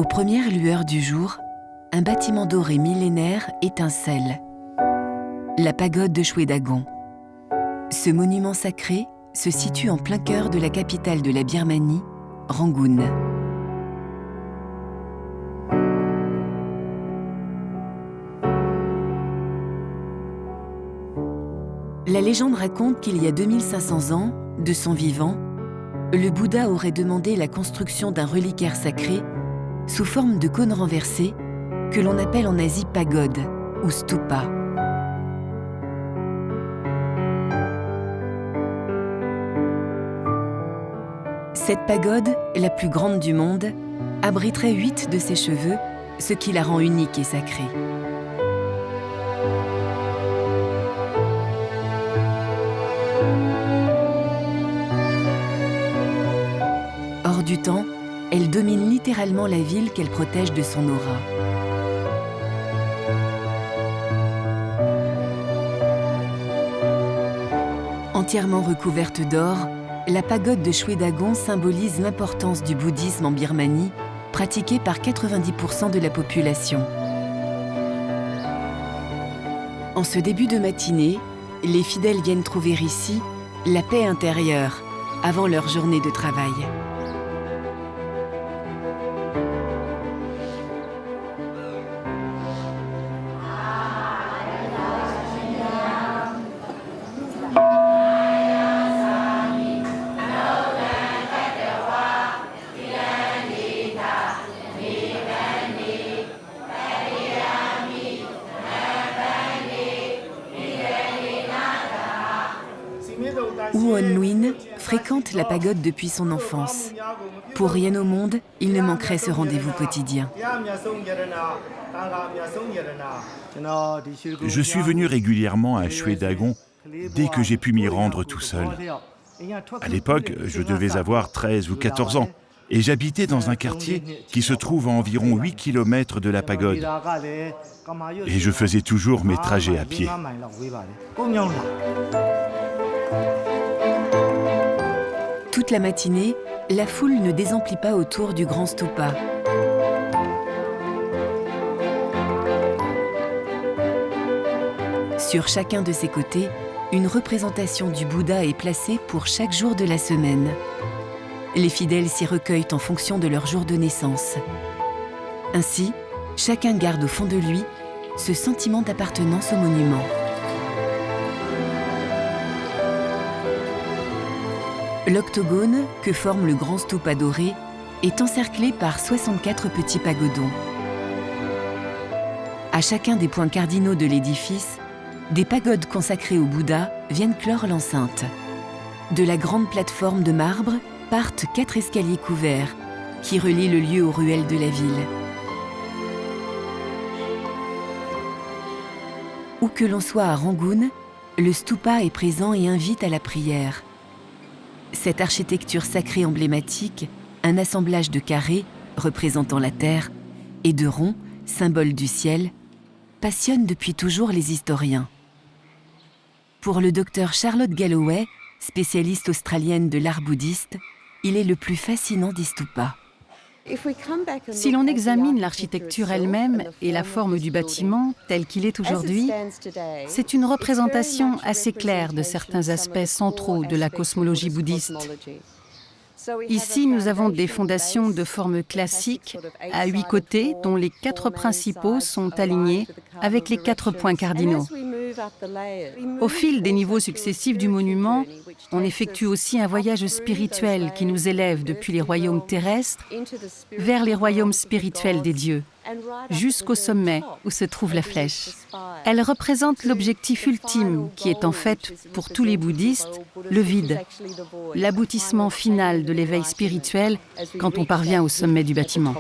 Aux premières lueurs du jour, un bâtiment doré millénaire étincelle. La pagode de Shwedagon. Ce monument sacré se situe en plein cœur de la capitale de la Birmanie, Rangoon. La légende raconte qu'il y a 2500 ans, de son vivant, le Bouddha aurait demandé la construction d'un reliquaire sacré sous forme de cône renversé que l'on appelle en Asie pagode ou stupa. Cette pagode, la plus grande du monde, abriterait 8 de ses cheveux, ce qui la rend unique et sacrée. Hors du temps, elle domine littéralement la ville qu'elle protège de son aura. Entièrement recouverte d'or, la pagode de Shwedagon symbolise l'importance du bouddhisme en Birmanie, pratiqué par 90% de la population. En ce début de matinée, les fidèles viennent trouver ici la paix intérieure avant leur journée de travail. Won Nguyen fréquente la pagode depuis son enfance. Pour rien au monde, il ne manquerait ce rendez-vous quotidien. Je suis venu régulièrement à Shwedagon dès que j'ai pu m'y rendre tout seul. À l'époque, je devais avoir 13 ou 14 ans et j'habitais dans un quartier qui se trouve à environ 8 km de la pagode. Et je faisais toujours mes trajets à pied. Toute la matinée, la foule ne désemplit pas autour du grand stupa. Sur chacun de ses côtés, une représentation du Bouddha est placée pour chaque jour de la semaine. Les fidèles s'y recueillent en fonction de leur jour de naissance. Ainsi, chacun garde au fond de lui ce sentiment d'appartenance au monument. L'octogone, que forme le grand stupa doré, est encerclé par 64 petits pagodons. À chacun des points cardinaux de l'édifice, des pagodes consacrées au Bouddha viennent clore l'enceinte. De la grande plateforme de marbre partent 4 escaliers couverts qui relient le lieu aux ruelles de la ville. Où que l'on soit à Rangoon, le stupa est présent et invite à la prière. Cette architecture sacrée emblématique, un assemblage de carrés représentant la terre et de ronds, symbole du ciel, passionne depuis toujours les historiens. Pour le docteur Charlotte Galloway, spécialiste australienne de l'art bouddhiste, il est le plus fascinant des stupas. Si l'on examine l'architecture elle-même et la forme du bâtiment tel qu'il est aujourd'hui, c'est une représentation assez claire de certains aspects centraux de la cosmologie bouddhiste. Ici, nous avons des fondations de forme classique à 8 côtés, dont les 4 principaux sont alignés avec les 4 points cardinaux. Au fil des niveaux successifs du monument, on effectue aussi un voyage spirituel qui nous élève depuis les royaumes terrestres vers les royaumes spirituels des dieux, jusqu'au sommet où se trouve la flèche. Elle représente l'objectif ultime qui est en fait, pour tous les bouddhistes, le vide, l'aboutissement final de l'éveil spirituel quand on parvient au sommet du bâtiment.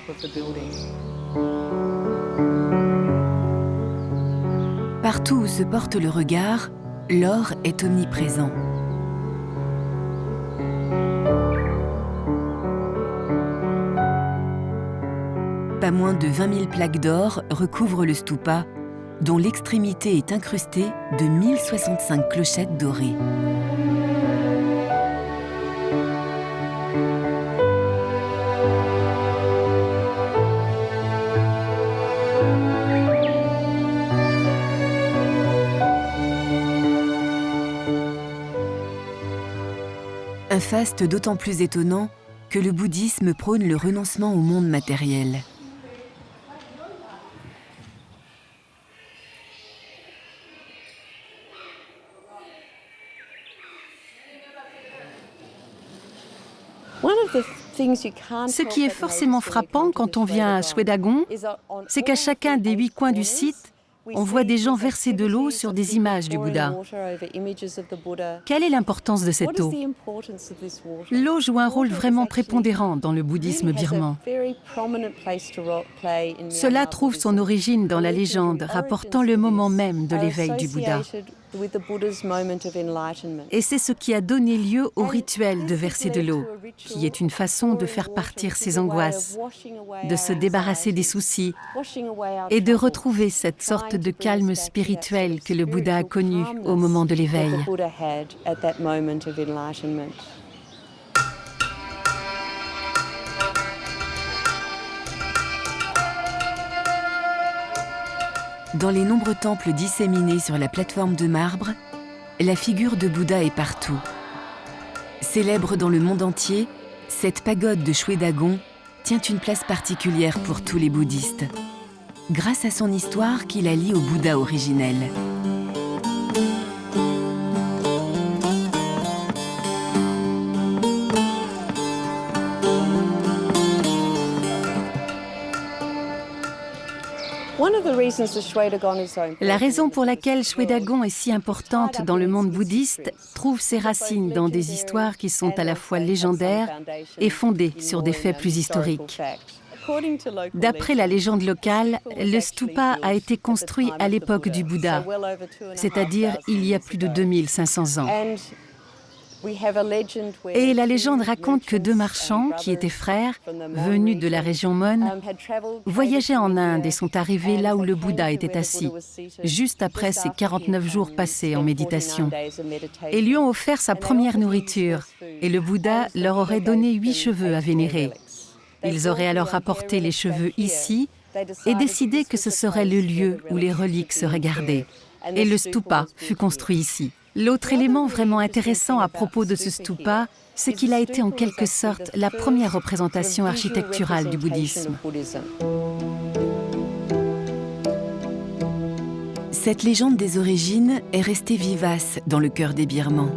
Partout où se porte le regard, l'or est omniprésent. Pas moins de 20 000 plaques d'or recouvrent le stupa, dont l'extrémité est incrustée de 1065 clochettes dorées. Un faste d'autant plus étonnant que le bouddhisme prône le renoncement au monde matériel. Ce qui est forcément frappant quand on vient à Shwedagon, c'est qu'à chacun des 8 coins du site, on voit des gens verser de l'eau sur des images du Bouddha. Quelle est l'importance de cette eau? L'eau joue un rôle vraiment prépondérant dans le bouddhisme birman. Cela trouve son origine dans la légende rapportant le moment même de l'éveil du Bouddha. Et c'est ce qui a donné lieu au rituel de verser de l'eau, qui est une façon de faire partir ses angoisses, de se débarrasser des soucis et de retrouver cette sorte de calme spirituel que le Bouddha a connu au moment de l'éveil. Dans les nombreux temples disséminés sur la plateforme de marbre, la figure de Bouddha est partout. Célèbre dans le monde entier, cette pagode de Shwedagon tient une place particulière pour tous les bouddhistes, grâce à son histoire qui la lie au Bouddha originel. La raison pour laquelle Shwedagon est si importante dans le monde bouddhiste trouve ses racines dans des histoires qui sont à la fois légendaires et fondées sur des faits plus historiques. D'après la légende locale, le stupa a été construit à l'époque du Bouddha, c'est-à-dire il y a plus de 2500 ans. Et la légende raconte que 2 marchands, qui étaient frères, venus de la région Mon, voyageaient en Inde et sont arrivés là où le Bouddha était assis, juste après ses 49 jours passés en méditation, et lui ont offert sa première nourriture, et le Bouddha leur aurait donné 8 cheveux à vénérer. Ils auraient alors rapporté les cheveux ici et décidé que ce serait le lieu où les reliques seraient gardées. Et le stupa fut construit ici. L'autre élément vraiment intéressant à propos de ce stupa, c'est qu'il a été en quelque sorte la première représentation architecturale du bouddhisme. Cette légende des origines est restée vivace dans le cœur des Birmans.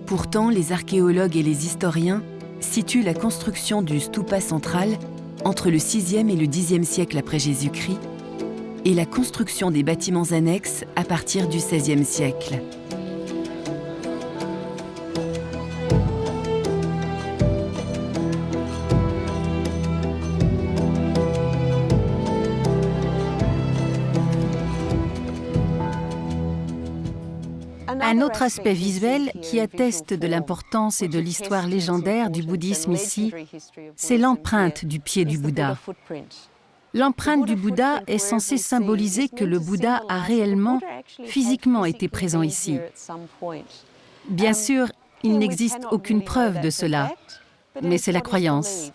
Pourtant, les archéologues et les historiens situent la construction du stupa central entre le 6e et le 10e siècle après Jésus-Christ et la construction des bâtiments annexes à partir du XVIe siècle. Un autre aspect visuel qui atteste de l'importance et de l'histoire légendaire du bouddhisme ici, c'est l'empreinte du pied du Bouddha. L'empreinte du Bouddha est censée symboliser que le Bouddha a réellement, physiquement été présent ici. Bien sûr, il n'existe aucune preuve de cela, mais c'est la croyance.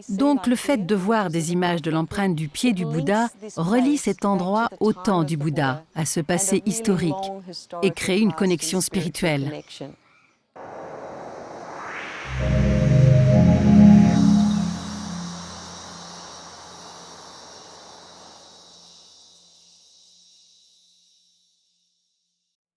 Donc le fait de voir des images de l'empreinte du pied du Bouddha relie cet endroit au temps du Bouddha, à ce passé historique, et crée une connexion spirituelle.